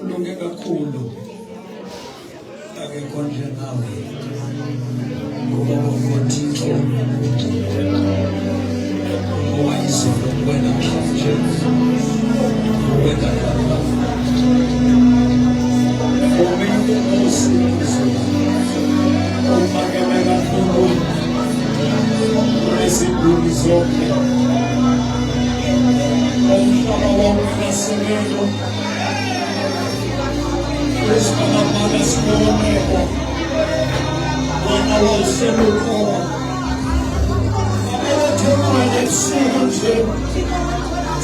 ulunge kakhulu akekho njengawe ngoba uNkulunkulu owayizolo wena mhlanje wena umuntu osizo umakele kakhulu ezimbili zonke umhlaba wonke nasemelo esikamamaka siboneko wena waselukhona abathemane ebusuku nje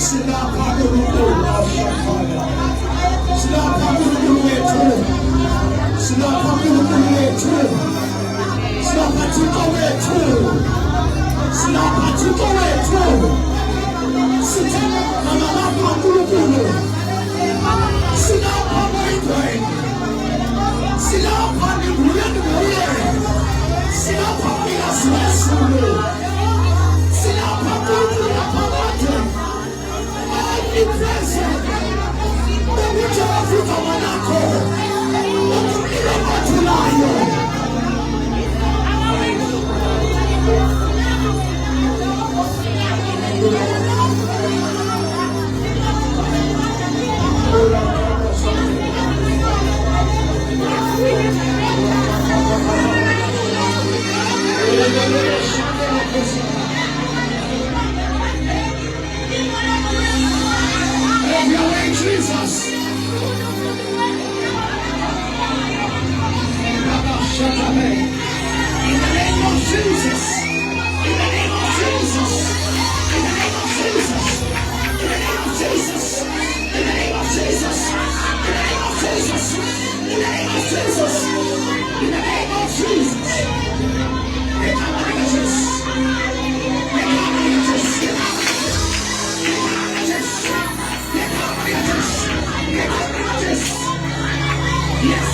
silapha kuNkulunkulu washakhaya silapha kuNkulunkulu wethu silapha kuNkulunkulu wethu silapha Thixo wethu silapha Thixo wethu sithena namalapha kaNkulunkulu silapha moyidweni silapha ninguleni nguye silapha mikazi wesulu silapha kuNkulunkulu yaphakade omnipresent ungujehova wanakho umlilo othulayo Jesus. In the name of Jesus. In the name of Jesus. In the name of Jesus. In the name of Jesus. In the name of Jesus. In the name of Jesus. In the name of Jesus. In the name of Jesus. Yes.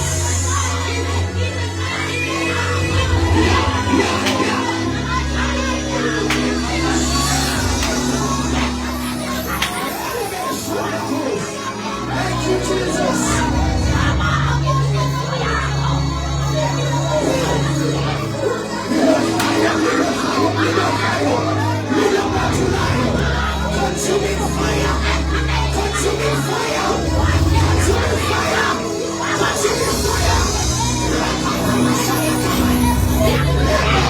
Thank you, Jesus. Consuming fire. Consuming fire. Consuming fire. Consuming fire.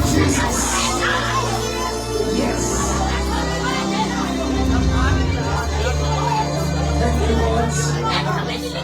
Jesus. Yes. Thank you, Lord.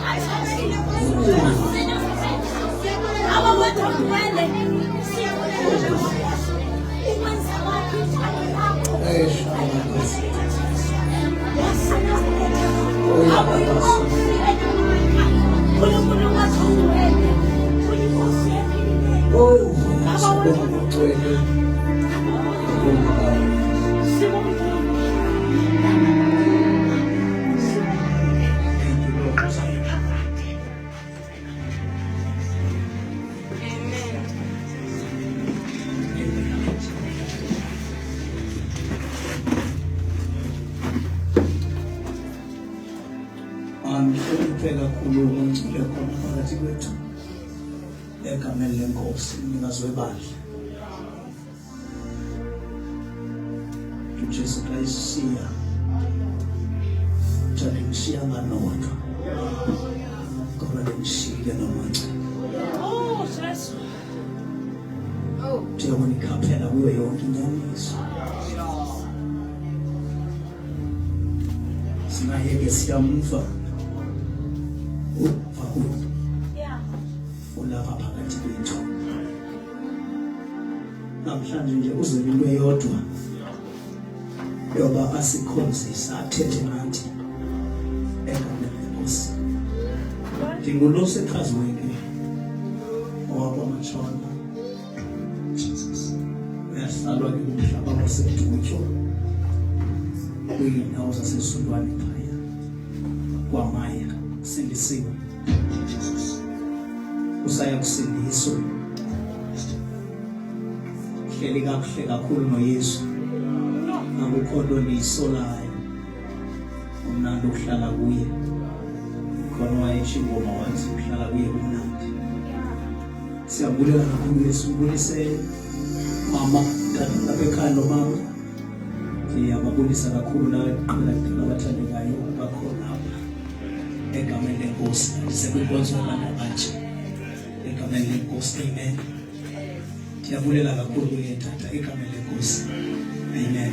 Phela kakhulu uncile khona phakathi kwethu egameni lenkosi ningazwebandla uJesu Kristu siya njalo ngisiya nganodwa ngoba ngishile nomanje njengoba nikhaphela kuyo yonke inyaniso singayeke siyamva ulapha phakathi kwethu namhlanje nje uzobe into eyodwa yoba asikhonzisa athethe nathi egameni lenkosi ndingunosekhazweke owakwamatshona Jesus uyahlalwa ke kumhlaba waseDutyo kuyindawo zaseSulwane phaya kwaMaya sindisiwe usaya kusindiswa hleli kakuhle kakhulu noYesu akukho nto niyisolayo kumnandi ukuhlala kuye khona wayesho ingoma wathi ukuhlala kuye kumnandi. Siyabulela kakhulu Yesu, ubulise mama lapha ekhaya nomama. Siyababulisa kakhulu nawe kuqala abathandekayo bakhona apha egameni lenkosi. Sebenkonzo namanje egameni lenkosi. Amen. Siyabulela kakhulu kuye tata egameni lenkosi. Amen.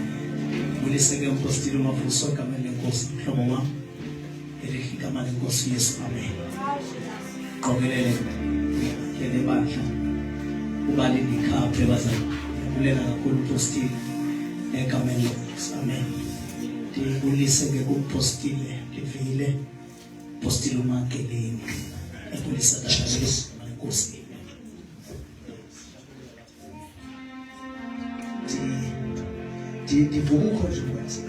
Bulise ke umpostile uMavuso egameni lenkosi mhlobo wami. Elihle igama lenkosi Yesu. Amen. Qokelele kele bandla ubali ndikhaphe bazali. Siyabulela kakhulu umpostile egameni lenkosi. Amen. Ndibulise ke kumpostile livile postile uMageleni ebulisa tata Yesu lenkosi. Ndivuka ukhoje ukwenza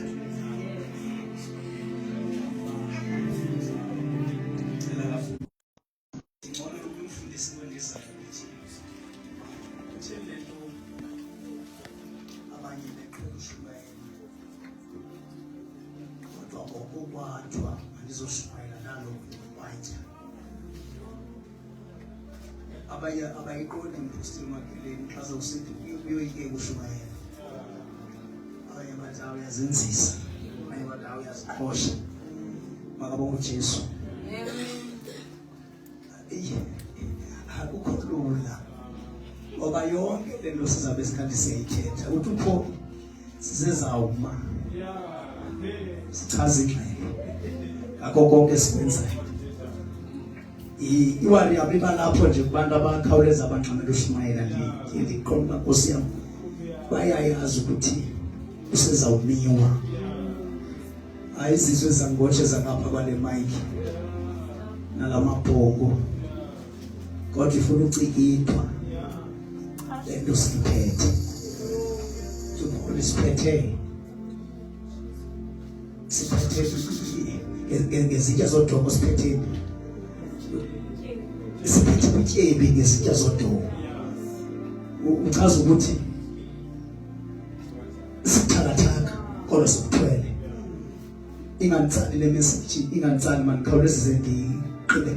ukwathwa andizoshumayela nalokho kwatya abayiqondi impostile uMageleni xa sewusithi uyoyike ukushumayela. Abanye bathi uyazinzisa, abanye bathi uyaziqhosha. Makabonge uJesu. Akukho lula ngoba yonke le nto sizabe sikhanti siyayithetha ukuthi upho sizezawuma sichaze ingxelo ngakho konke esikwenzayo. Iwari yabo iba lapho nje kubantu abakhawuleza abanqamela ushumayela. Ndiqonda Nkosi yami bayayazi ukuthi usezawumiwa. Ayizizwe zangotshe zangapha kwale mic nalamabhongo kodwa ifuna ucikithwa lento siphethe siphethe ngezitya zodongo siphethe butyebi ngezitya zodongo. Uchaza ukuthi sithakathaka kodwa sikuthwele. Inganitsali le message, inganitsali manikhawulezise ndiqile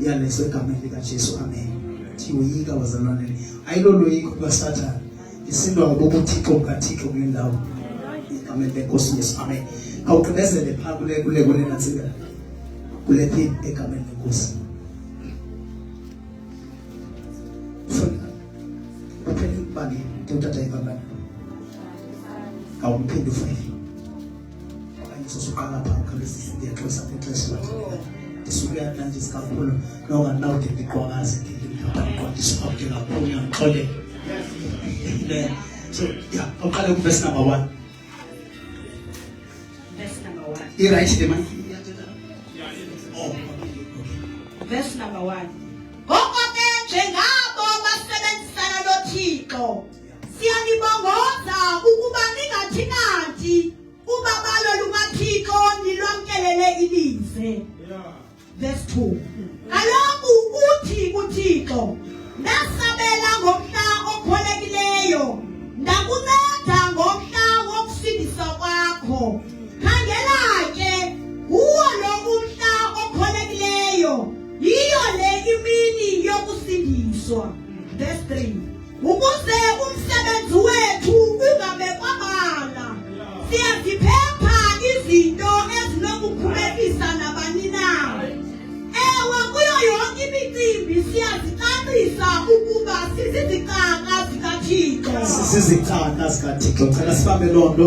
yaleso egameni likaJesu. Amen. Thiyoyika bazalwane, ayiloloyiko kukaSathane, isindwa ngobuthixo bukaThixo kule ndawo egameni lenkosi Yesu. Amen. Awuqinezele phaa kule nantsika kule phi egameni lenkosi. Uphele ubani utata ibabani awuphinde ufele okanye sosuqala phaa ukhawulezise ndiyaxosa kwixesha lakho ndisukuya manje sikakhulu nonganawude ndiqwakaze ndisuphamke kakhulu uyangixolela. So yeah, awuqale kuverse number 1. Verse number 1. I-right the man. Verse number 1. Ngoko ke njengabo basebenzisana noThixo siyanibongoza ukuba ningathi ubabalo lukaThixo nilwamkelele ilizwe. Verse 2. Kaloku uthi uThixo, ndasabela ngomhla okholekileyo, ndakunceda ngomhla wokusindisa kwakho. Khangela ke kuwo lo umhla okholekileyo yiyo le imini yokusindiswa. Verse 3. Ukuze umsebenzi wethu ungabekwa bala, siyaziphepha izinto ezinokukhubekisa nabani na. Ewe kuyo yonke imicimbi siyazicacisa ukuba sizizicaka zikaThixo. Sizizicaka zikaThixo. Cela sibambe loo nto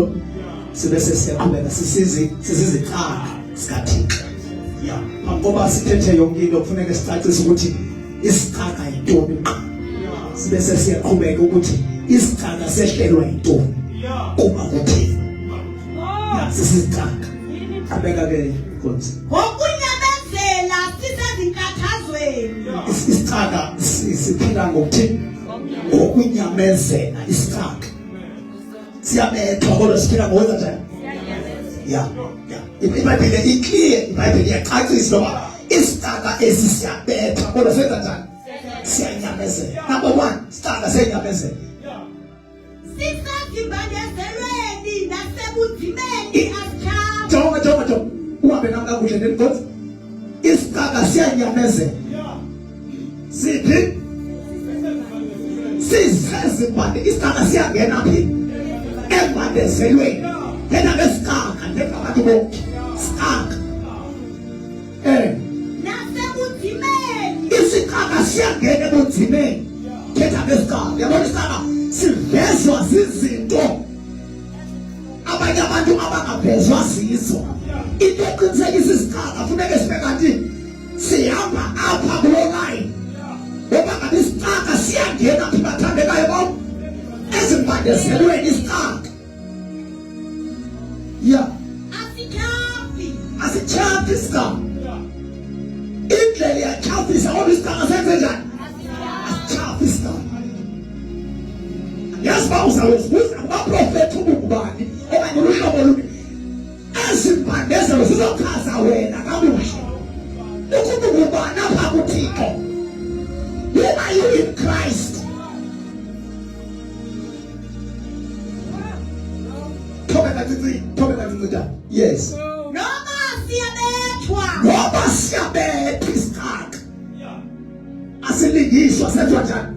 sibe sesiyaqhubeka sizizicaka zikaThixo. Ya ngoba sithethe yonke into kufuneka sicacise ukuthi isicaka yintoni qha. Sibe sesiyaqhubeka ukuthi isicaka sehlelwa yintoni kuba kuthini. Ya sizizicaka. Qhubeka ke Nkosi. Ngokunyamezela sisezinkathazweni. Isicaka siphila ngokuthini? Ngokunyamezela isicaka. Siyabethwa kodwa siphila ngokwenza njani? Ya. iBhayibhile iclear, iBhayibhile iyacacisa loba isicaka esisiyabethwa kodwa senza njani? Siyanyamezela. Number 1, isicaka siyanyamezela. Sisazibanyezelweni nasebunzimeni asithathwa. sihambe nami kakuhle nenkosi. Isicaka siyanyamezela. Sithi sizezimbande isicaka siyangena phi? Embandezelweni. Yena ngesikaka njengabantu bonke. Sikaka. Nasebunzimeni. Isicaka siyangena ebunzimeni. Thetha ngesikaka. Yabona isicaka sivezwa zizinto abanye abantu abangavezwa zizo. Into eqinisekisa isikaka funeka sibe kanti sihamba apha kulo line. Ngoba ngabe isicaka siyangena phi bathandekayo bam? Ezimbandezelweni isicaka. Yeah. Asichapi isicaka. Indlela iyachapisa ngoba isicaka senze njani? Asichapi isicaka. Yazi uba uzawuzibuza kubaprofethi ububani okanye luhlobo luni. Ezimbandezelo zizochaza wena kakuhle. Ukuba ububani apha kuThixo. Who are you in Christ? Yes. Noma siyabethwa. Ngoba siyabethwa isikaka. Asilingishwa senziwa njani?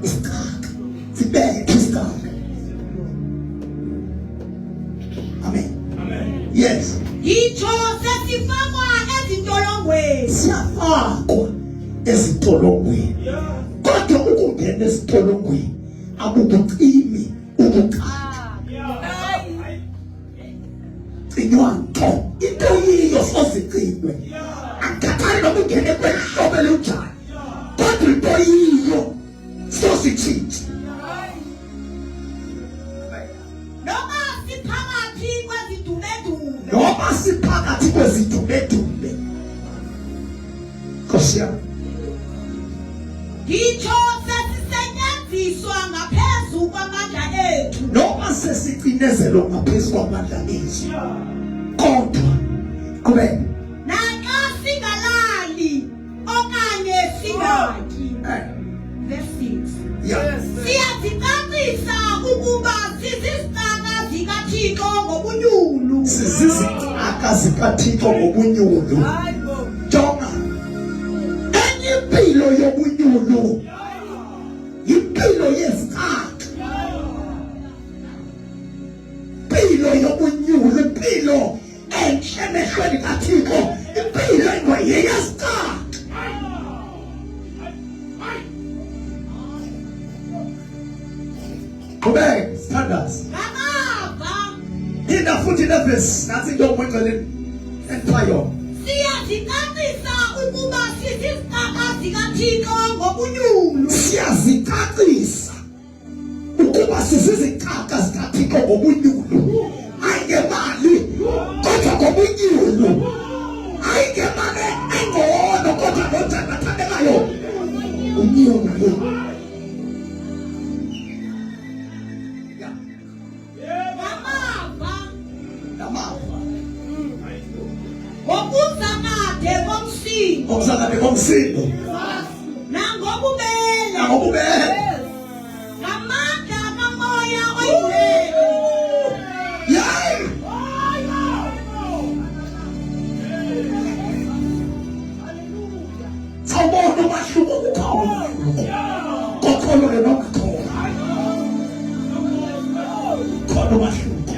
Isikaka. Sibethwa isikaka. Amen. Yes. Yitho sesifakwa ezintolongweni. Siyafakwa ezintolongweni. Kodwa ukungena ezintolongweni akukucimi ukukhala. Cinywanto into yiyo sozicinywe. Akakathali nokungena kwehlobo elinjani. Kodwa into yiyo sozitshintshe. Noma siphakathi kwezidumeduma. Noma siphakathi kwezidumeduma. Nkosi yami. Yitho sesisetyenziswa ngaphezu kwamandla ethu. Noma sesicinezelo ngaphezu kwamandla ethu. Kodwa qhubeka. Naxa singalali okanye singaki. Verse 6. Yeah. Siyazicacisa ukuba sizizicaka zikaThixo ngobunyulu. Sizizicaka zikaThixo ngobunyulu. Jonga. Enye impilo yobunyulu. Impilo yesicaka. Impilo yobunyulu, impilo enhle emehlweni kaThixo, impilo engeyesicaka. Qhubeka, standards. Ngamava. Inda futhi nevesi, nathi into omwenceleni empire. Siyazicacisa ukuba sizizicaka zikaThixo ngobunyulu. Siyazicacisa ukuba sizizicaka zikaThixo ngobunyulu. Ayingemali kodwa ngobunyulu. Ayingemali engono kodwa ngothanda thandekayo. Unyulu. Ngokuzakade komsindo. Nangobubele. Nangobubele. Ngamandla kamoya oyingcwele. Yayi. Sawubona umahluko kukhona. Kokholo lenokuthola. Khona umahluko.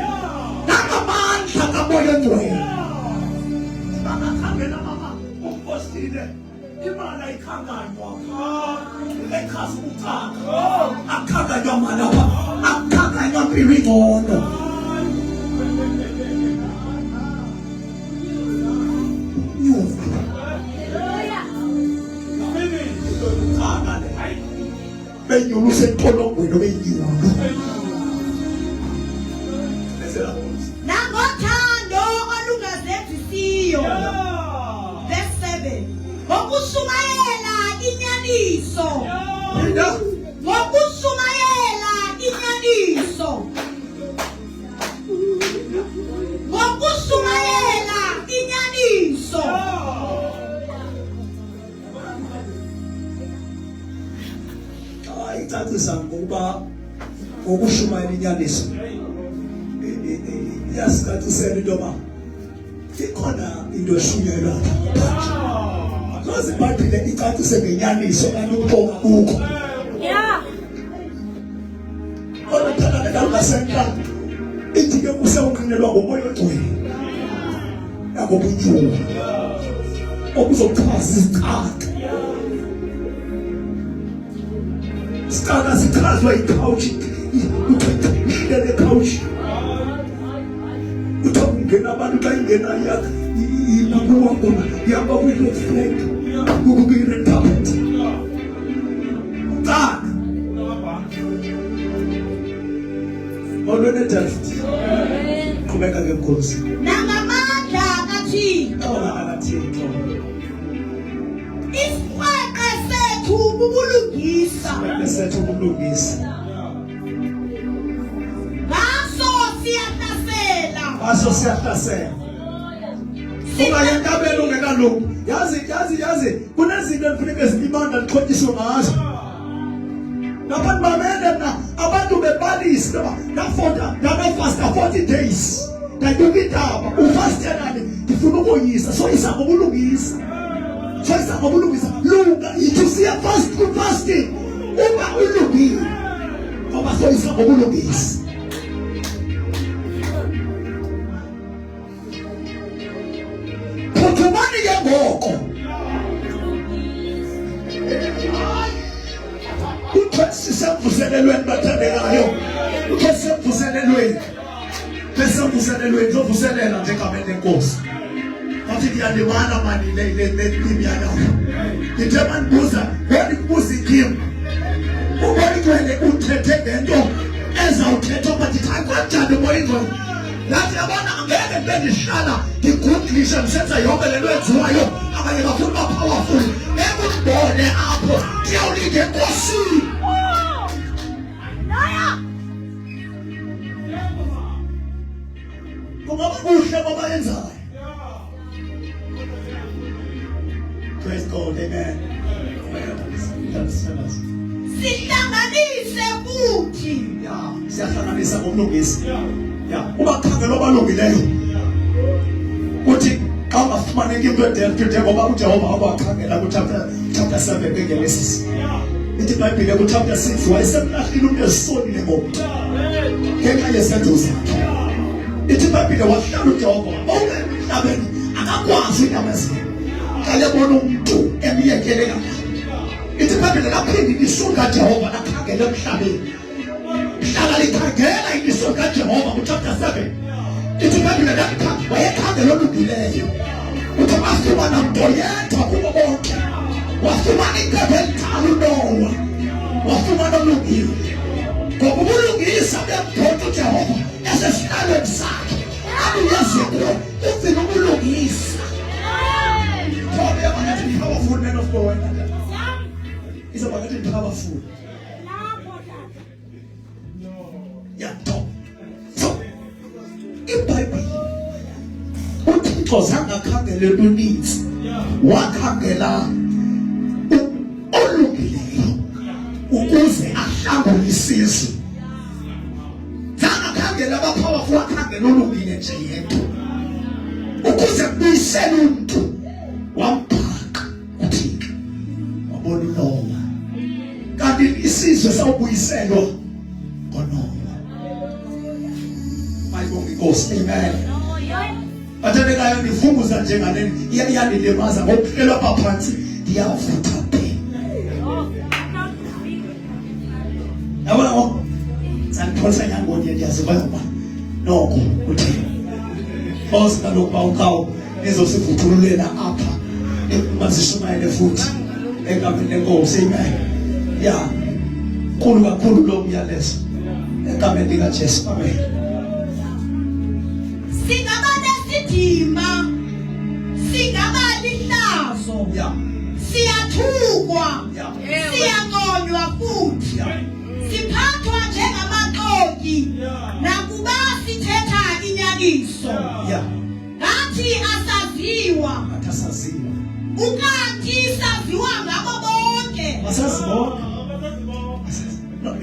Nangamandla kamoya oyingcwele. Bangakhangela mama umpostile. Imali ayikhanganywa. Ekhasi uthaka. Akhanganywa malapha. Akhanganywa mpilo ingcono. Benyulu sentolongweni benyulu. Nangothando olungazenzisiyo. Verse 7. Ngokushumayela inyaniso. Ngokushumayela inyaniso. Ngokushumayela inyaniso. Icacisa ngokuba ngokushumayela inyaniso Yasikathusela into ba. Ikhona into eshunyelwa. Mase baphile icathise ngenyaniso kanti uqoqa ukho. Yeah. Ora thana la ngasenka. Ithi ke kusewuqinelwa ngomoya ogcwele. Yakobunjulu. Okuzochaza isiqaka. Isiqaka sichazwa ikhawuchi. Uthethile le khawuchi. Utongena abantu xa ingena yakhe. Ibuwa ngoma yaba kwi-reflect. Kukuyi-retapet. Uqaka. Olwene David. Qhubeka ke Nkosi. Nangamandla kaThixo. Thixo. Isiqweqe sethu bubulungisa. Besethu ukulungisa. Ngaso siyahlasela. Aso siyahlasela. Kuba yentabelo ungekalungi. Yazi. Kunezinto ekufuneka zibimanda liqhotyiswe ngazo. Nabantu bamele na abantu bebalisa fasta 40 days. Ndayibuka indaba ufastenani ndifuna ukoyisa so izama ubulungisa. Lunga yithi siya fasting uba ulungile. Ngoba so izama ubulungisa. Phuthumani ke ngoko. Sisemvuselelweni bathandekayo. Sisemvuselelweni zovuselela njengamele Nkosi. Bathi ndiyalimana mani le team yakho. Ngithe manibuza, ngikubuza ikim. Ubonigcwele uthethe ngento ezawuthetha bathi kanjani moyingo. Lathi abana angeke bendihlala ngigudlisha ngisenza yonke lento enziwayo abanye bafuna uba powerful. Ekubone apho ndiyawulinda enkosini. Kungaba kuhle babayenzayo. Praise God, amen. Sihlanganise futhi. Ya, siyahlanganisa ngomlungisi. Ya, ubakhangela obalungileyo. Uthi xa ungafumaneki into edelphide ngoba uJehova akwakhangela kuchapter 7 ngeNgenesis. Ithi iBhayibhile kuchapter 6 wayesemlahlile umuntu esonile ngoba ngenxa yezenzo zakhe. Ithi iBhayibhile wahlala uJehova onke emhlabeni akakwazi inyamazelo. Xa yabona umuntu emyekele kakhulu. Ithi iBhayibhile laphinde ilizwi kaJehova lakhangela emhlabeni. Hlala likhangela ilizwi kaJehova kuchapter 7. Ithi iBhayibhile wayekhangela olungileyo. Uthi wafumana mntu yedwa kubo bonke. Wafumana iphepha elithanga uNowa. Wafumana olungile. Ngoba ubulungisa bembotha uJehova esesihlalweni sakhe. Abuyazi kuwo uvile ubulungisa. Thobe yabangathi powerful man of God. Isabangathi powerful. Yeah, top. So, iBhayibhile uThixo zangakhangela oluninzi. Wakhangela olungileyo ukuze ahlangule isizwe. Zangakhangela abapowerful, wakhangela olungile nje yedwa ukuze kubuyisele umuntu. Wambhaqa uThixo wabona uNowa. Kanti isizwe sawubuyiselwa ngoNowa. Mayibonge Inkosi, amen. Bathandekayo ndivunguza njenganeni iyandilimaza ngokuhlelwa phansi ndiyavutha phe. Yabona ngo sandipholisa nyangoni ndiyaziva ngoba noko uthi Nkosi kaloku bawukawo nizosivuthululela apha bazishumayele futhi egameni leNkosi, amen. Ya khulu kakhulu lo myalezo egameni likaJesu, amen. Singaba nesidima, singaba lihlazo. Ya. Siyathukwa, Ya. siyanconywa futhi. Siphathwa njengamaqoki nakuba sithetha inyaniso. Ya. Ngathi asaziwa, Athasaziwa. ukanti saziwa ngabo bonke. Masazibona.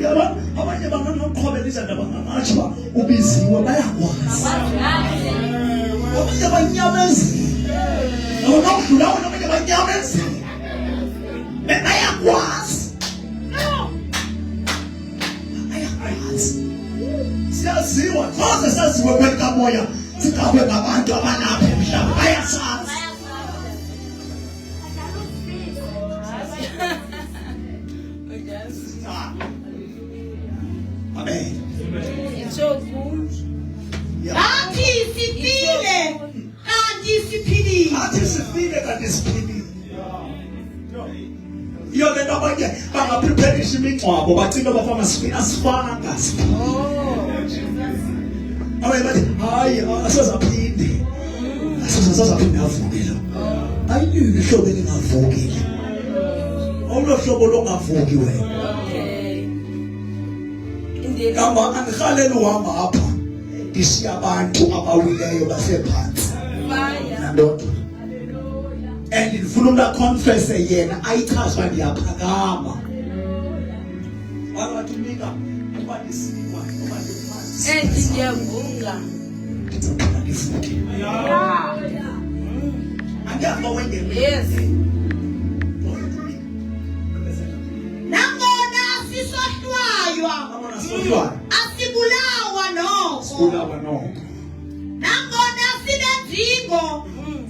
yaba abanye bangaqhubela izandla bangatsho ba ubiziwe bayakwazi abanye banyamezile nokudlula wona abanye banyamezile bayakwazi siyaziwa zonke saziwe kwelikamoya sigabwe ngabantu abalapha emhlabeni bayasazi amen Athi sifile kanti siphilile. athi sifile kanti siphilile iyo lento abanye bangapreparisha imingcwabo bagcina bafama asifanga abaye bathi hayi asezaphinde asezaphinde avukile ayinini ihlobo elingavukile awulohlobo longavuki wena Kamba angihaleli uhamba apha ndishiya abantu abawileyo basephansi ndoda and ndifuna umuntu aconfesse yena ayichazwa ndiyaphakama wathi mika uba ndisikwa uba ndifasi Ndiyavuka. ndizophila ndivuke angihamba wengene Yes. Nangona sisohlwaywa abona sohlwana asibulawa noko. sikulawa noko Nangona sinedingo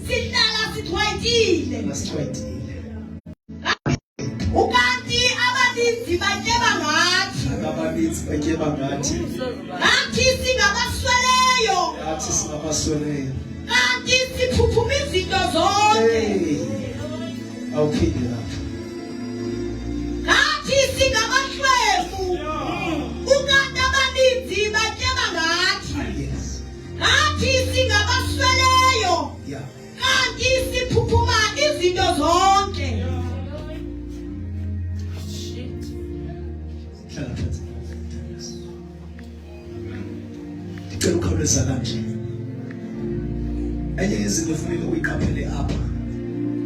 sihlala sithwayitile. nasithwethile Ukanti abaninzi batyeba ngathi. abaninzi batyeba ngathi Ngathi singabasweleyo. athi singabasweleyo Kanti siphuphuma izinto zonke. awuphinde lapho Ngathi singabahlwempu. Ukanti abaninzi batyeba ngathi. yes Ngathi singabasweleyo. yeah Kanti siphuphuma izinto zonke. hlala phansi ndicela ukhawuleza kanje enye yezinto efuneka uyiqaphele apha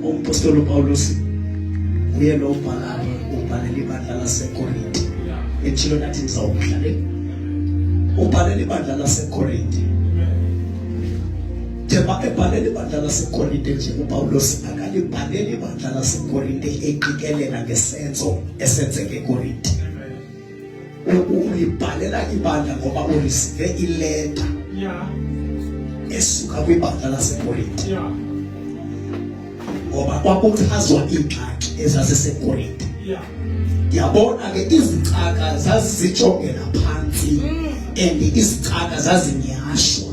umpostoli uPawulos uye lo ubhalela ibandla laseKorinte etshilo nathi ndizawuhlale ubhalela ibandla laseKorinte njengoba ebhalela ibandla laseKorinte nje uPawulos akalibhalela ibandla laseKorinte eqikelela ngesenzo esenzeke eKorinte ulibhalela ibandla ngoba urisive ileta esuka kwibandla laseKorinte ngoba kwakuchazwa ingxaki ezaziseKorinte yabona ke izicaka zazijongela phansi and izicaka zazinyashwa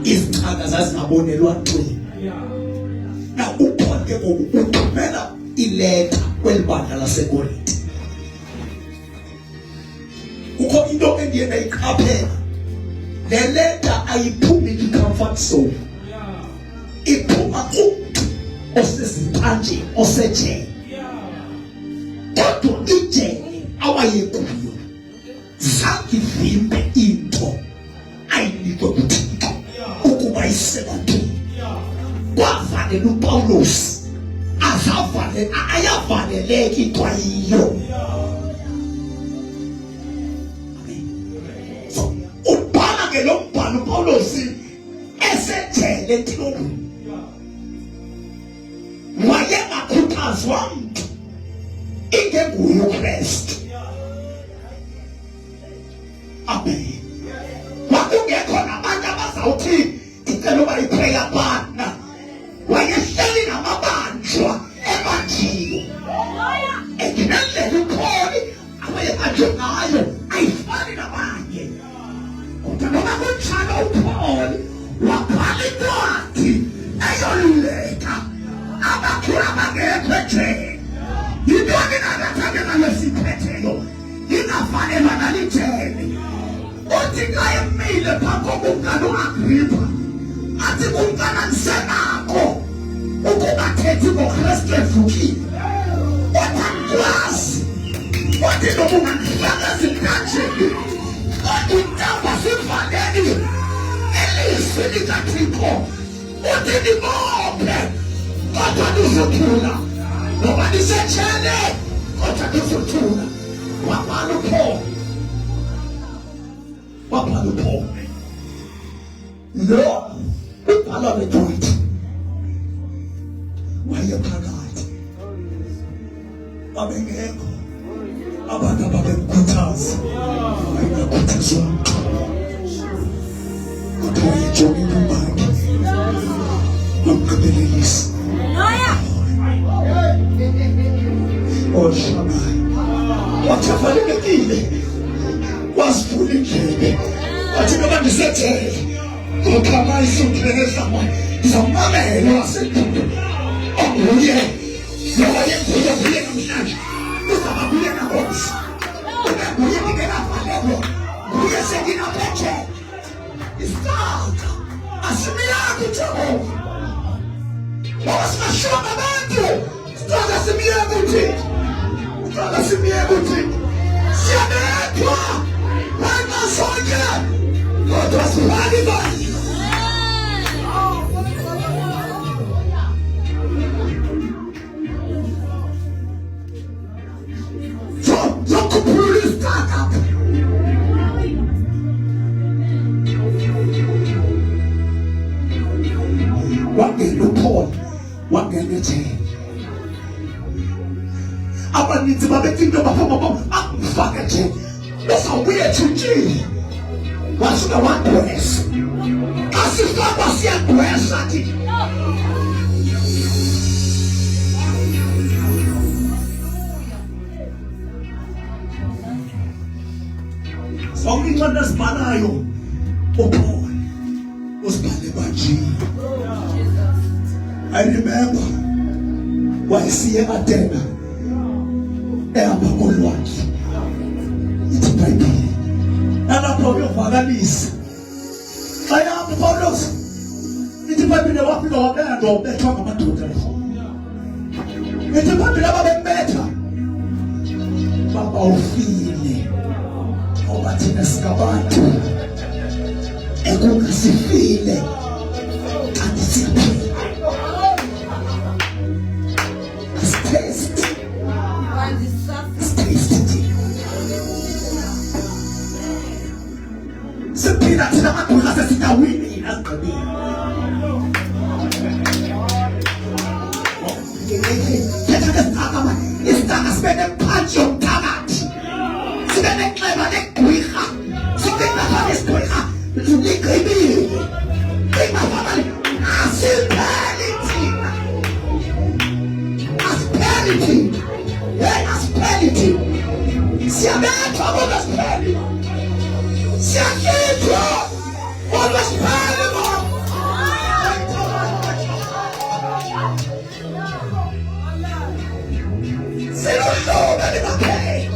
izicaka zazingabonelwa ntweni na uPaul ke ukuthumela ileta kwelibandla laseKorinte ukho into endiye ndayiqaphela le leta ayiphumi i-comfort zone iphuma kumntu osezimpanjeni osejele kodwa ijele awayekuyo zange ivimbe into ayinikwe kuThixo ukuba isebathini kwavalela uPawulos ayavaleleka into ayiyo ubhala ke lo mbhalo uPawulos esejele entolongweni wayengakhuthazwa mntu ingenguye uKristu amen wakungekho nabantu abazawuthi ndicela uba yiprayer partner wayehleli namabanjwa ebanjiwe ngendlela uPaul awayebanjwe ngayo ayifani nabanye kodwa noba kunjalo uPaul wabhala incwadi eyoluleka abakhulu abangekho ejele yintoni nangathande nalesiphetheyo ingafanelwa nalijele uthi xa emile phambi kokumkani uAgrippa athi kumkani andisenako ukungathethi ngoKristu evukile uthi noba ungandifaka ezintanjeni kodwa intambo sivaleli elizwi likaThixo uthi ndibophe kodwa ndizothula noba ndisetshele kodwa ndizothula wabhala uPaul lo ubhala lencwadi wayephakathi abengekho abantu ababemkhuthaza ayengakhuthazwa kodwa ejonge kumbaki amqebelelisa Shammai wachafanekile wasivula indlebe wathi ngoba ndisethele ngokhama isupheleza manje ngizomamela wasedulo onguye nowayebuye namhlanje uzababuye nangomsi ubenguye ndingekavalelwa nguye senginaphethe isaka asimiyanga uJehova ngoba singashonga abantu isaka simiyanga uThixo Father, see me able to see me right now, soldier. God was valuable. So completely start up. What can you Paul? What can you say? Abaninzi babethinto bafoma akufaka nje bese ubuye ethunjini wasuka wagwesa asifakwa siyagwesa thi sonke incwadi esibhalayo uPaul usibhale kanje. I remember wayesiye Athena ehamba kolwandle ithi iBhayibheli nalapho uyovakalisa xa yahamba Pawulos ithi iBhayibheli wafika wabenda wabethwa ngamadoda ithi iBhayibheli ababembetha baba ufile ngoba thina singabantu ekungasifile xa siphila Sepina thina magqwirha sesitawini azigqibile isitaka sibe nephansi yomthakathi sibe nenxeba negqwirha sibenafana isigqwirha ligqibile ingafana asipheli thina asipheli thina siyabethwa kodwa sipheli siyakhithwa kodwa sipheli Siluhluka lingapheli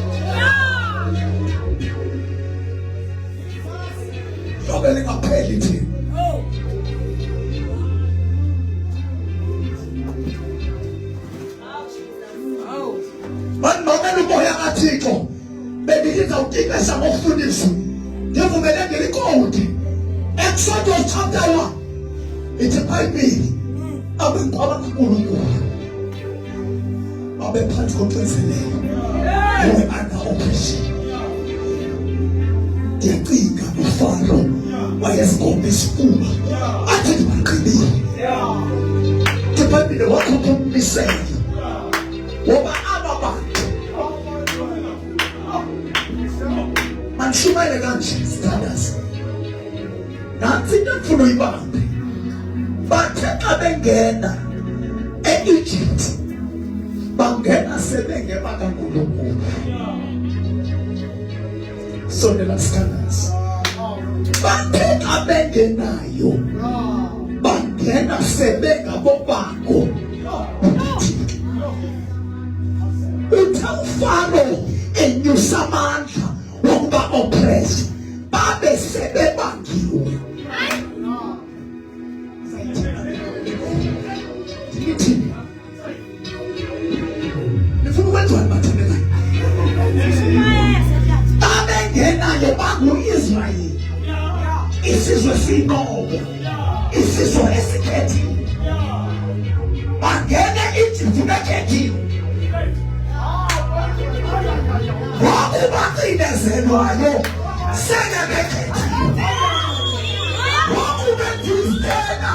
hluka lingapheli thina Banibongela umoya kaThixo bendiza utikisa ngokufundisa ngivumele ngelikodi Exodus chapter 1 ithi iBhayibheli abengqaba kaNkulunkulu abephansi koxinzelelo under oppression ndiyacinga uFaro wayezigomba isifuba athi ndibaqibile iBhayibheli wakhupha ummiselo woba aba bantu manishumayele kanje sithandaza nansi into endifuna uyibambe bathe xa bengena e-Egypt bangena sebengeba kaNkulunkulu sondela sithandaza bathe xa bengenayo bangena sebengabobakho uthe uFaro enyusa amandla wokuba oppressed babe sebebangiwe nifuna ukwenziwa nibathandekayo abengenayo bangu-Israyeli isizwe siyinqobo isizwe esikhethiwe bangena e-Egypt bekhethile wakuba wayo senebekhetha wakubethizena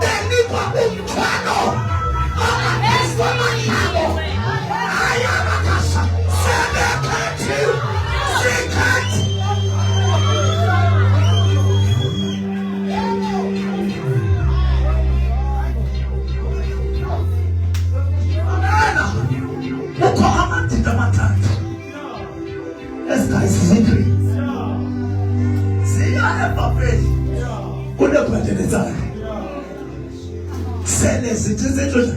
benikwa umthwalo angaphezu kwamanabo ayabakasa sebekhethiwe sikhethi ukho amandida amathathu esigayisi zindri ziya ebhabheli kunebhadelezana sele zithi zentoza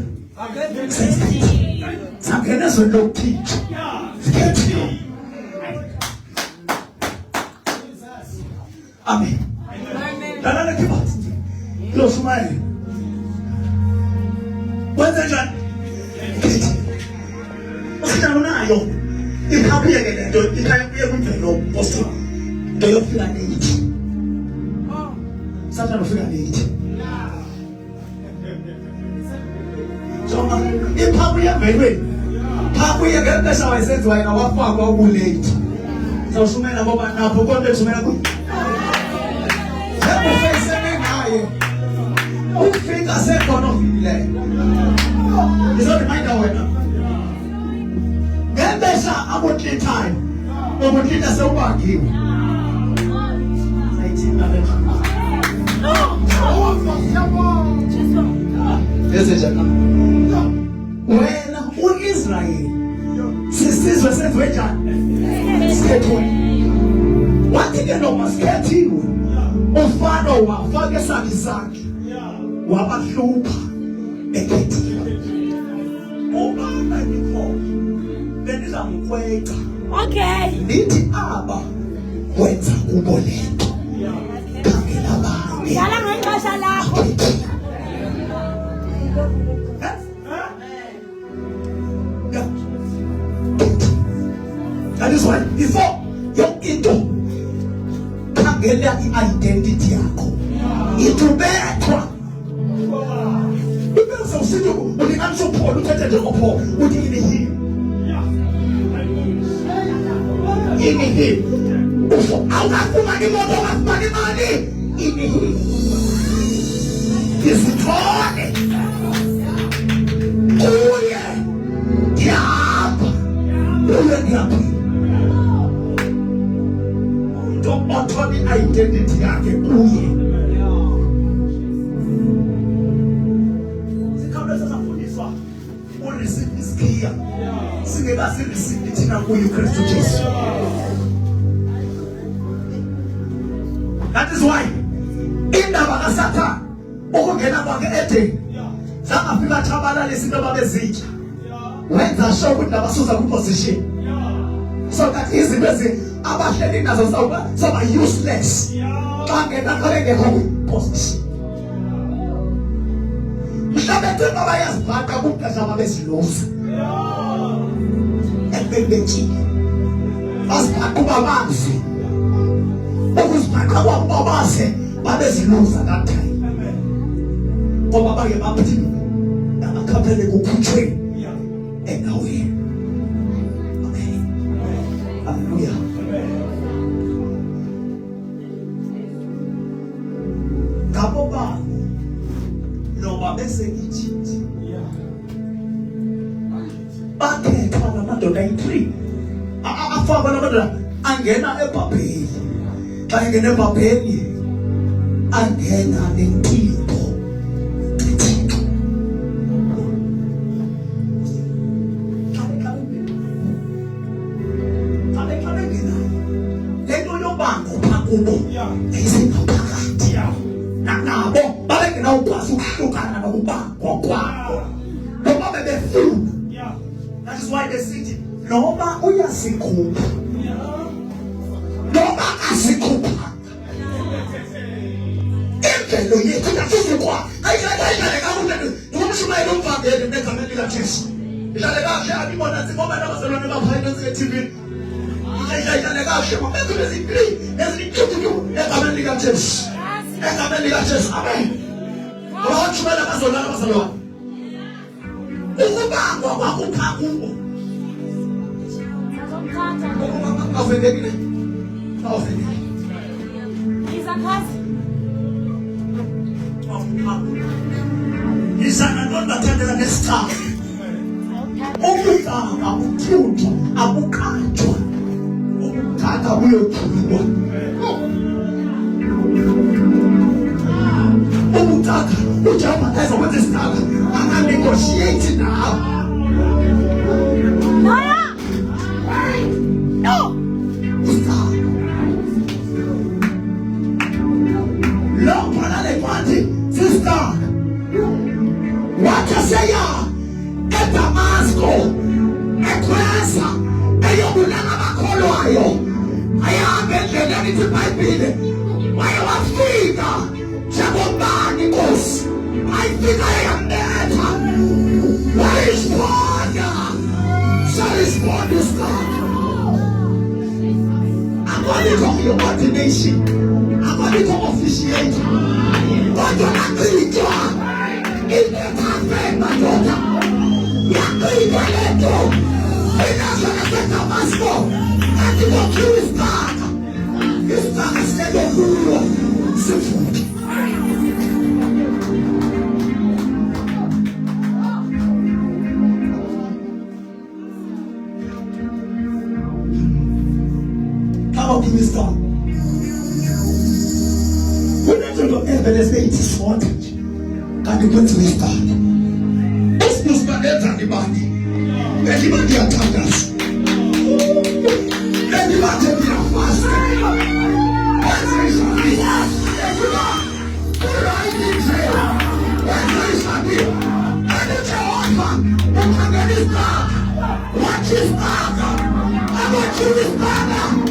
sangena ezweni lokuphitsha zikhethiwe. Amen. Lalana kibathi loshumayela wenze njani unayo ikhabuye ke lento ikhabuye kumvelo posto nto yofika late Satan ufika late so ikhabuye velweni ikhabuye ngempesa wayesenziwa yena wafakwa ukulate sawushumela ngoba napho konke kusumela ku ufayisene ngaye ufika sekhona ofile izodimanda wena ngempesa abotlithayo obotlitha sewubangiwe sayithinga leyo wena u-Israyeli sisizwe senziwe njani sikhethiwe wathi-ke noma sikhethiwe uFaro wafaka esakhe sakhe wabahlupha ekhethiwe ubaba nikho benizamkhweca nithi aba wenza kubo lento khangela abanye Dala ngexesha lakho. That is why before yonke into khangela i-identity yakho itubethwa ibese usithi ulinganisho Paul uthethe nje ngoPaul uthi ini ufo awukafumani imoto awukafumani imali ini izithole kuye ndiyapha uye ndiyaphi umuntu othola i-identity yakhe kuye sikhawuleza safundiswa ureceive isikhiya singeka sireceive thina kuye uKristu Jesu. That is why indaba kaSathane ukungena kwakhe eDeni zangafika chabalalisa into babezitya wenza sure ukuthi nabasuza ku-position so that izinto abahleli nazo zaba useless xa ngena xa bengekho kwi-position mhlawumbe cima bayazibhaqa kumqesha babeziluza ekubebetshile bazibhaqa uba bazi ukuzibhaqa kwabo uba baze babeziluza that time ngoba bake baphthi amakhaphele kukhutshwe endaweni. Amen. Hallelujah. Ngabo bani noma bese-Egypt bakhethwa namadoda ayi-3 afakwa namadoda angena eBhabheli. Xa engena eBhabheli angena nempilo kaThixo. Lento yobango phakubo yayisengaphakathi nabo babengenawukwazi ukuhlukana nokubangwa kwabo noma bebefuna. That is why they sithi noma uyasikhupha noma asikhupha imvelo yethu yasizikwa ayidlale kakhulu ngokushumayela umvangeli negameni likaJesu. Idlale kahle akibona ngoba nabaselwane baphayile ku-TV idlale kahle ngoba ezintweni ezilithuthuthu egameni likaJesu egameni likaJesu. Amen. Ngoba ushumela bazolala baselwane ukubangwa kwakupha kubo avendekile Isananonda thandela nesithathu. Ubutaka buthunjwa abukhanjwa. Ubutaka buyothulwa. Ubutaka ujama ezo kwenza isitaka anganegotiate nawe. No. Lo panale kwati sister. Wakasaya eDamasco ekwesa eyobulala amakholwa ayo ayahambe endleleni ithi iBhayibhile waye wafika njengobani inkosi ayifika yambetha wayisibona sayisibona isithathu akwalikho ordination akwalikho officiate kodwa nakhitshwa Inefafema toka Yakuiba leto Inasha nase Damasco Ati wakiu istaka Istaka sebe huyo Sifuki Kama ukimista Unajua evidence it is wanted Kani kwetu istaka Usinusikaneta nibani Nibani ya tangas Nibani ya fast Weza ishabia Nibani Kuraini jea Weza ishabia Ene Jehova Ukangeni istaka Wachi istaka Wachi istaka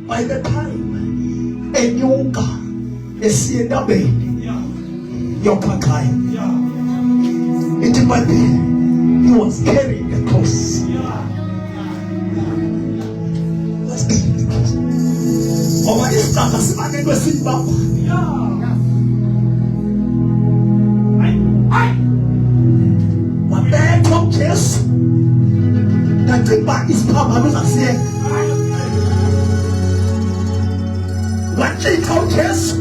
By the time enyuka esiendabeni yokakai it might be he was carrying the cross. Was carrying the cross. Over this time, simane kwesimba. wabethwa uJesu ngacinga isiphambano zasiyeka wachitha uJesu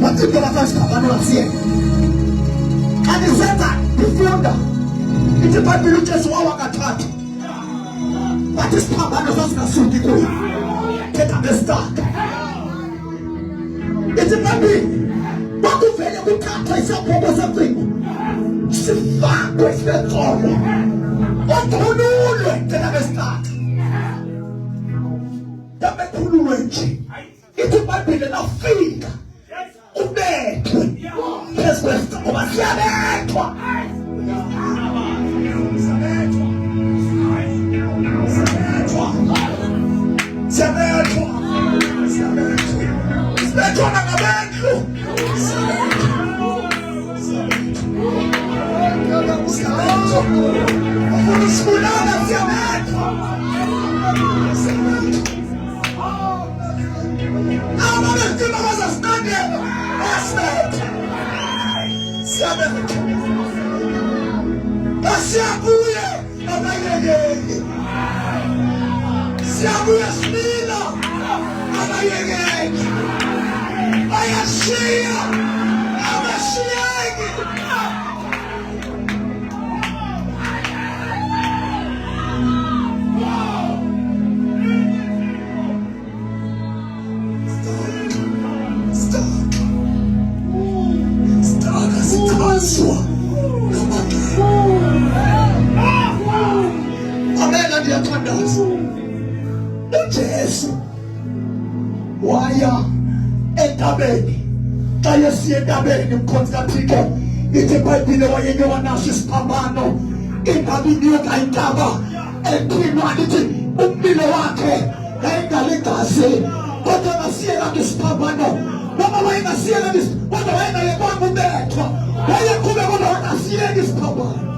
wacinga isiphambano zasiyeka kanti senza ifunda ithi iBhayibhile uJesu wawakathatha bathi isiphambano sasingasuki kuye thetha ngesitaka ithi iBhayibhile bakuvele kuthathwa isaphobo secingo sifakwe sifekholo okhululwe thetha ngesitaka yabekhululwe nje ithi iBhayibhile nafika ubethwe phezu kwesitaka ngoba siyabethwa siyabethwa nangabendlu ufuna usibulala siyabethwa ababestima bazasiqandela basibetha siyabethwa basiyabuye abayekeli siyabuye simila abayekeli bayashiya abashiyeki Amen. Ndiyathandaza uJesu waya entabeni xa yesiya entabeni umkhonzi kaThixo ithi iBhayibhile wayeke wanaso isiphambano ingabinyuka intaba emphinwa ithi umpilo wakhe yayingalegazi kodwa ngasiyeka ngesiphambano noma wayengasiyeka kodwa wayengayekwanga ubethwa wayeqhube kodwa wangasiyeka isiphambano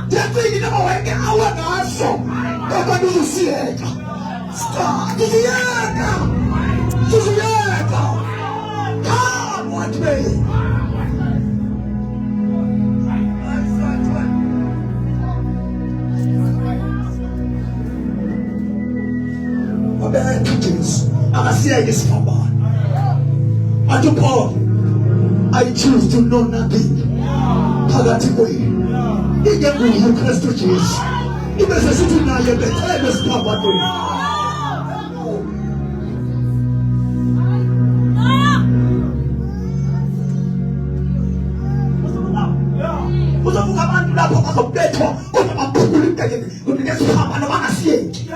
ndiyacinga noma wayeke awa ngaso kodwa ndizusiyeka ndiziyeka come what may abethu Jesu akasiyeke isiphambano athi Paul I choose to know nothing phakathi kwenu ingenguye uKristu Jesu ibe sesithi naye bethele esiphambanweni uzobuka abantu lapho bazobethwa kodwa baphula impekeni nesiphambano bangasiyeki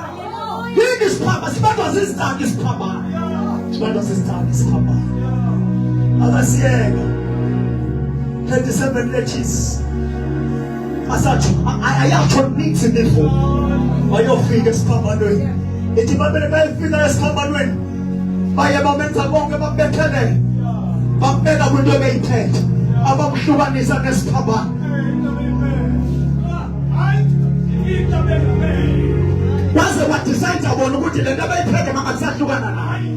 yini isiphambano sibandwa zizitandi isiphambano sibandwa zizitandi isiphambano akasiyeka 37 letters ayatsho niksi nifo bayofika esiphambanweni ithi babele bayefika esiphambanweni baye bamenza konke bambethelele bambeka kwinto ebeyiphethe abamhlukanisa nesiphambano waze wadecide bona ukuthi le nto abayiphethe mangasahlukana naye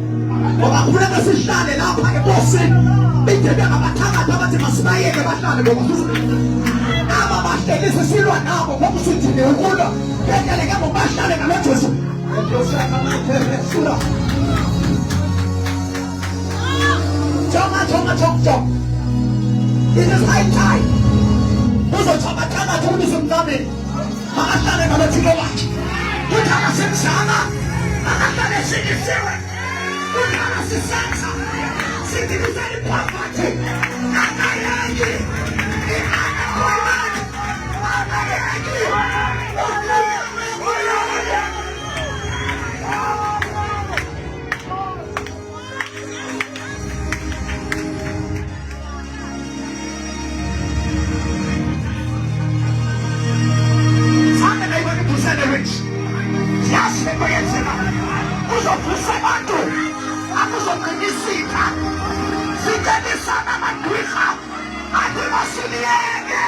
ngoba kufuneka sihlale lapha enkosini bide bengabathakathi abathi masibayeke bahlale ngoba aba bahlelise silwa nabo ngoba usithini ukulwa ngendeleke ngobahlale nalo Jesu Choma. It is high time. Uzochama thumbi simnqameni makahlale nalo Thixo wakhe uthanda simshana makahlale sikisiwe uthanda sisenza sidibizele phakathi akayeki Sithandisana madwisa ade basiliyeke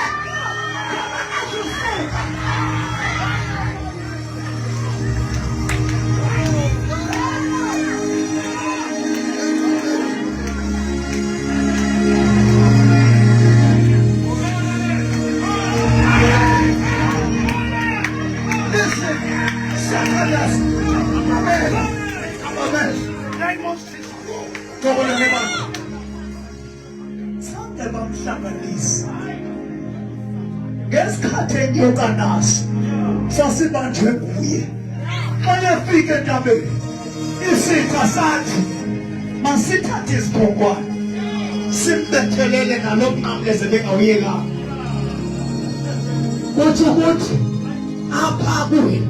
sikhathe ngiyokanasi sasibanjwe kuye manje fike entabeni isitha sathi masithathe isibhongwane simbethelele nalomnqamleze bengawuyeka ukuthi apha kuye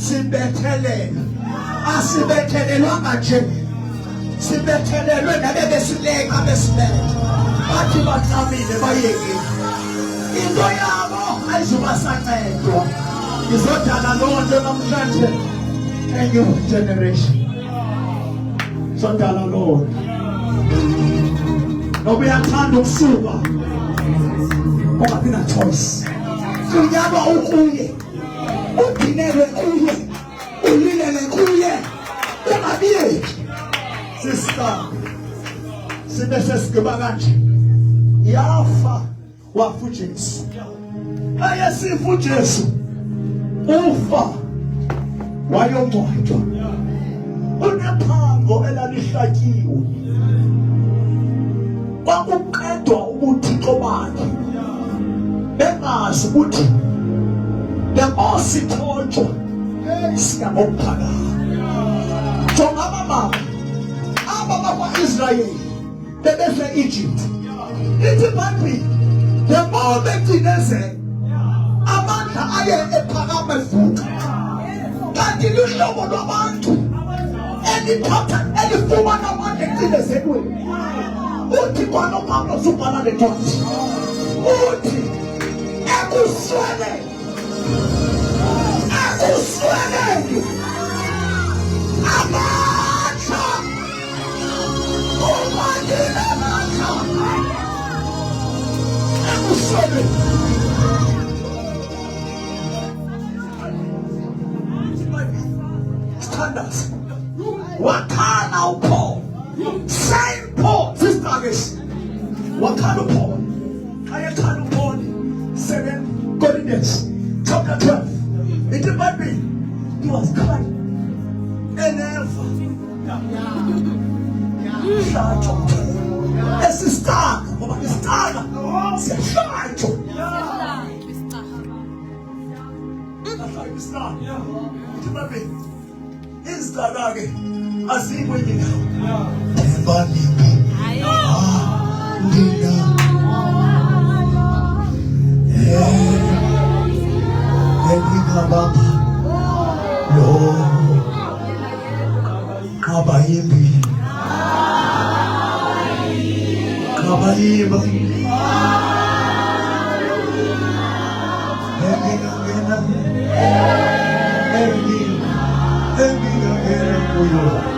simbethelele asibethelelwanga nje sibethelelwe nabebesileka besibethe bathi bacamile bayekile into yabo ayizubasancedwa izodala loo nto namhlanje a new generation izodala loo nto noba uyathanda ukusuka ungabi na choice unyaba ukuye udinelwe kuye ulilele kuye ungabiyeki sister sibe sesigqiba kanje yafa wafa uJesu ayesifa uJesu ufa wayongcwatshwa unephango elalihlatshiwe kwakuqedwa ubuthixo bakhe bengazi ukuthi le nkosi ithonjwa siyabophakama jonga mama aba bakwa-Israyeli bebese Egypt ithi iBhayibheli the moment inezela amandla aye ephakama evuka kanti luhlobo lwabantu elithatha elifumana amandla ekucindezelweni uthi kwana uPawulos ubhala lencwadi uthi ekusweleni amandla umandile amandla ekusweleni standards wakhala uPaul Saint Paul sisters wakhala uPaul ayekhala uPaul 2 Corinthians chapter 12 it might be he was crying and never shacho esistana ngoba isitana siyashacho izidala-ke azikho imindawo ebaningi nina engingabamba lo kabayimbi kabayimba engingangena engingangena kuyo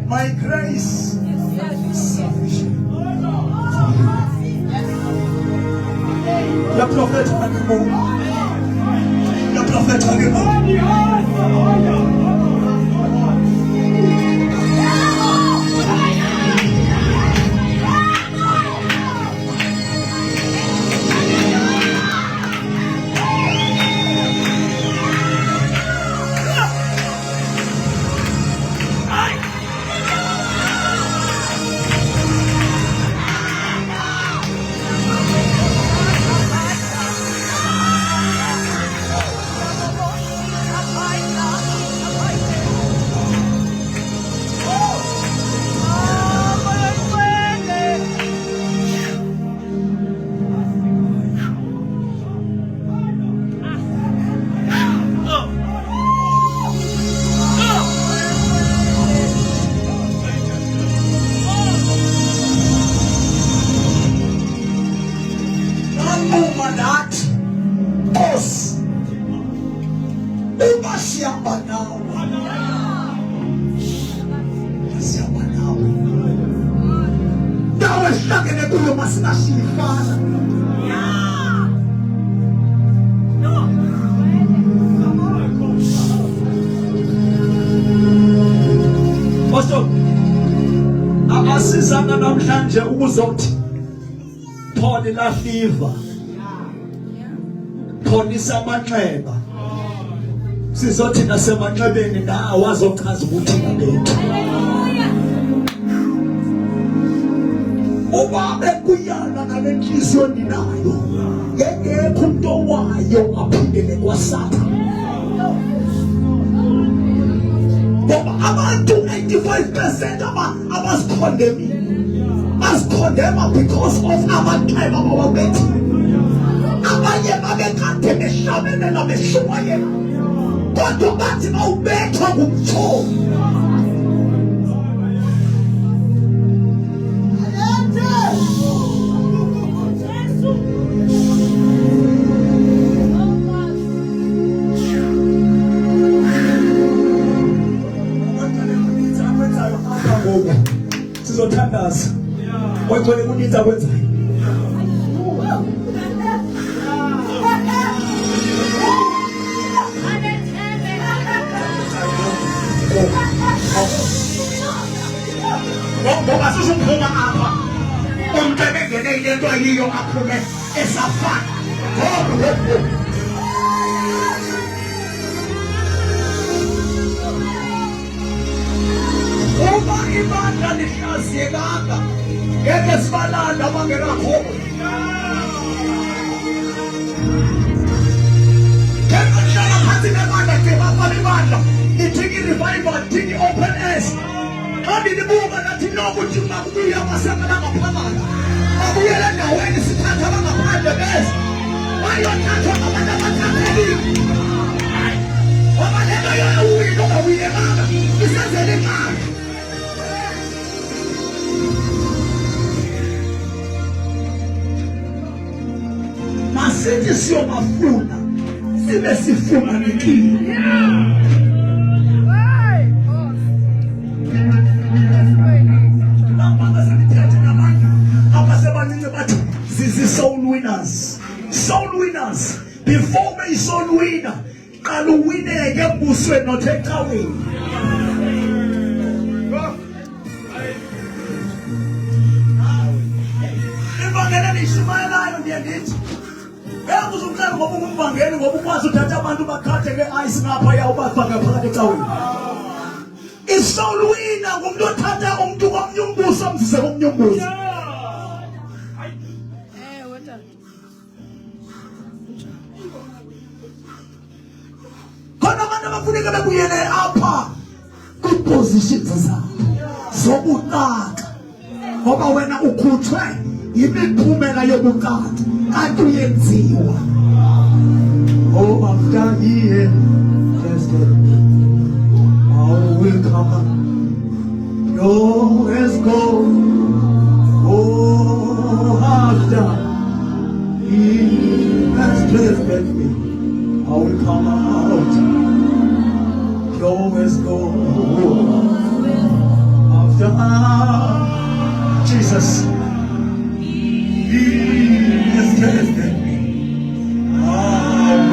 My grace is sufficient. Le prophète animaux. Le prophète animaux. Uma nathi Nkosi uma sihamba nawe sihamba nawe nawe sihlangene kuyo masingashiyifana Pastor abasizana namhlanje ukuzothi phone la fever phonisa amanxeba sizothi nasemanxebeni na awazochaza ukuthi ngabethu uba bekuyana nalenhliziyo ninayo ngekho umuntu owayo aphindele kwasatha ngoba abantu 85% abasikhondemile basikhondema because of amanxeba ababethi abanye babekade beshabelela beshuwayela kodwa bathi bawubethwa ngumthomo sizothandaza wayithole kuninzi akwenzayo ngoba sizophuma apha umuntu ebengene into ayiyo aphume esafana uma ibandla lihlaziyekanga ngeke sibalanda abangenakhono ngeke hlala phansi nebandla ngibafana ibandla ithiki revival ithiki open airs Nilibuka nathi nokuthi makubuya amasangana ngaphakathi abuyele endaweni sithatha abangaphandle bese bayothathwa ngabantu abathathekile ngoba lento yowilo ongawuyekanga isenzele imali masithi siyobafuna sibe sifuna nekile soul winners before we soul winner qala uwineke embusweni nothecaweni ivangeli lishumayelayo ndiye ndithi uyakuzumhlala ngoba ungumvangeli ngoba ukwazi uthatha abantu bakhathe nge-ice ngapha yawubafaka phakathi ecaweni isoul winner ngumuntu othatha umuntu komnye umbuso amzise komnye umbuso kufuneka bekuyele apha kwipositions zabo zobukaka ngoba wena ukhutshwe imiphumela yobukaka kanti uyenziwa after year tested how will come your is gone after he has tested me I will come out always go after Jesus. He has tested me. I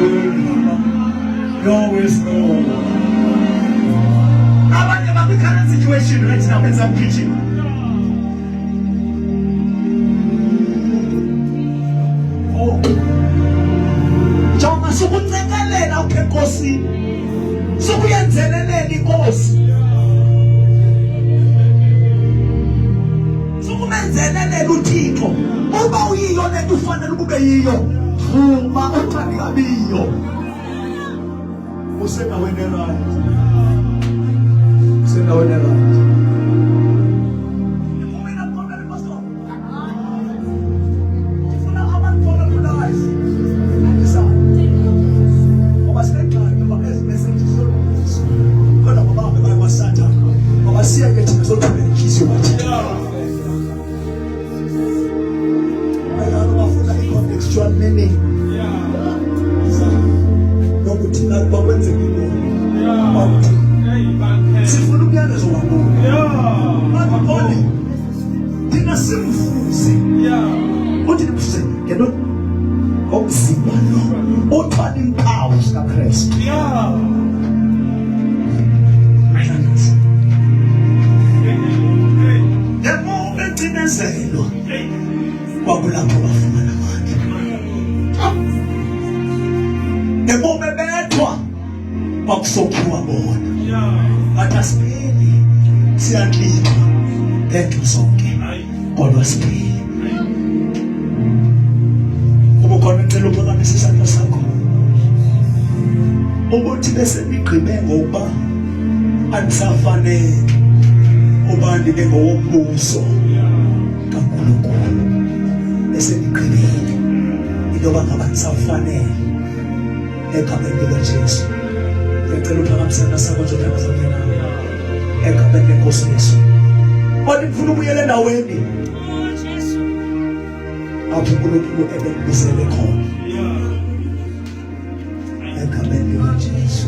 will always go. About the current situation right now as I'm preaching. Oh, John, so what's that? Okay, go see. Sokuyenzeleleni inkosi sokumenzeleleni uThixo uba uyiyo lento ufanele ukube yiyo phuma uthandi kabiyo usendaweni right meaning nokuthi nakuba kwenzeka into sifuna umyalezo wakubo akubone thina simfuze uthi nimfuze ngento omzimba lo othwala impawu zikaKristu. Yebo becinezelo kwakulapho bafumana amandla. Yebo bebethwa kwakusophuwa bona. Bathi asipheli siyantlitha ngento zonke kodwa sipheli. Kuba khona ngicela uphakamisa isandla sakho ukuthi bese nigqibe ngokuba anisafanele uba ndibe ngowombuso kaNkulunkulu. Bese nigqibile into yoba ngaba nisafanele egameni likaJesu. Ngicela uphakamisa isandla sakho njalo sakena egameni lenkosi Yesu. Kodwa ngifuna ubuyele endaweni apho uNkulunkulu ebekubizele khona egameni likaJesu.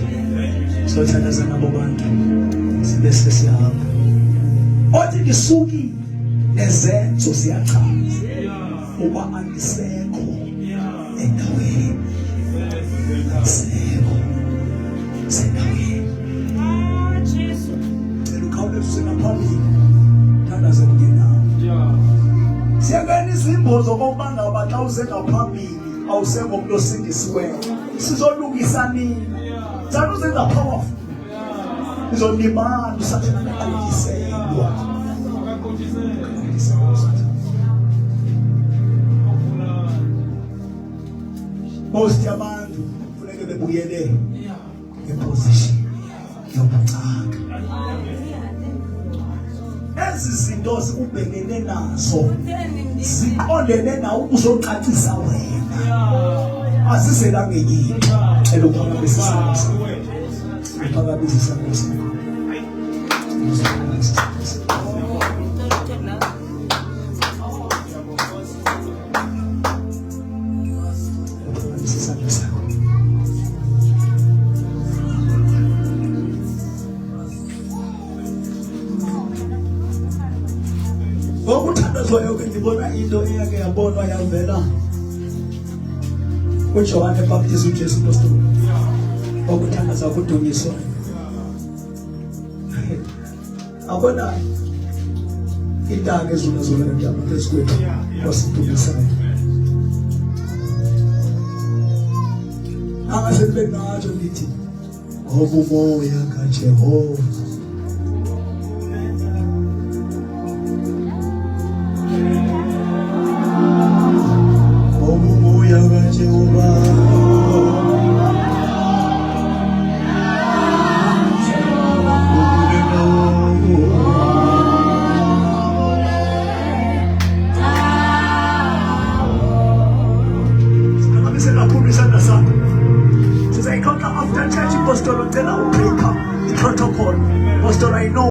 Sothandaza nabo bantu sibe sesihamba. Othi ngisuki ezenzo siyachaza uba angisekho endaweni. Sendaweni. Cela ukhawuleze ngaphambili. Thandaza kunye nawe. Siyangena izimbo zokuba ngaba xa uze ngaphambili awusekho umuntu osindisiweyo. Sizolungisa nina. Thana uze ngaphakathi. Izonimana usathana ngaqondiselwa. Most yabantu kufanele bebuyele eposition yobucaka. Ezi zinto zikubhenene nazo ziqondene nawe uzocacisa wena. Asisela ngeyini. Cela uphakamisa isandla sakho. Uphakamisa isandla sakho. Ngokuthandazwayo ke ndibona into eyake yabonwa yavela kuJohane Baptist uJesu Kristu. Ngokuthandaza kudunyiswa. Abona intanga ezulazula njalo phezu kwethu kwasidumisayo. Angasebenzi ngathi ndithi ngobumoya kaJehova. After church, Pastor, tell our break up the protocol. Pastor, I know.